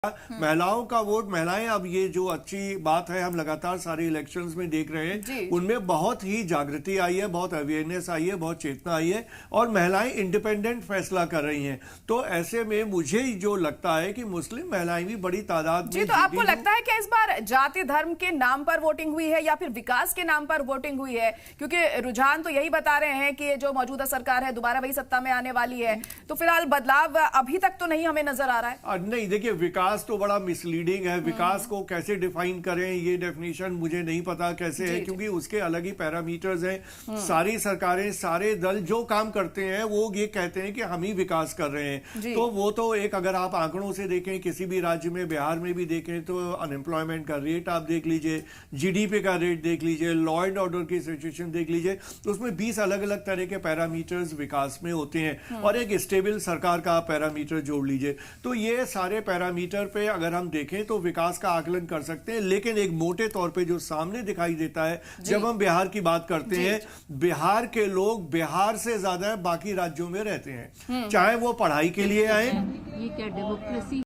महिलाओं का वोट, महिलाएं, अब ये जो अच्छी बात है, हम लगातार सारे इलेक्शंस में देख रहे हैं, उनमें बहुत ही जागृति आई है, बहुत अवेयरनेस आई है, बहुत चेतना आई है और महिलाएं इंडिपेंडेंट फैसला कर रही हैं। तो ऐसे में मुझे जो लगता है कि मुस्लिम महिलाएं भी बड़ी तादाद में। तो आपको लगता है कि इस बार जाति धर्म के नाम पर वोटिंग हुई है या फिर विकास के नाम पर वोटिंग हुई है? क्योंकि रुझान तो यही बता रहे हैं कि जो मौजूदा सरकार है दोबारा वही सत्ता में आने वाली है, तो फिलहाल बदलाव अभी तक तो नहीं हमें नजर आ रहा है। नहीं, देखिए, विकास तो बड़ा मिसलीडिंग है। विकास को कैसे डिफाइन करें, ये डेफिनेशन मुझे नहीं पता कैसे है, क्योंकि उसके अलग ही पैरामीटर्स हैं। सारी सरकारें, सारे दल जो काम करते हैं वो ये कहते हैं कि हम ही विकास कर रहे हैं। तो वो तो एक, अगर आप आंकड़ों से देखें किसी भी राज्य में, बिहार में भी देखें तो अनएम्प्लॉयमेंट का रेट आप देख लीजिए, जीडीपी का रेट देख लीजिए, लॉ एंड ऑर्डर की सिचुएशन देख लीजिए, तो उसमें 20 अलग अलग तरह के पैरामीटर्स विकास में होते हैं और एक स्टेबल सरकार का पैरामीटर जोड़ लीजिए। तो ये सारे पैरामीटर पे अगर हम देखें तो विकास का आकलन कर सकते हैं। लेकिन एक मोटे तौर पे जो सामने दिखाई देता है जब हम बिहार की बात करते हैं, बिहार के लोग बिहार से ज्यादा बाकी राज्यों में रहते हैं, चाहे वो पढ़ाई के लिए आए। ये क्या डेमोक्रेसी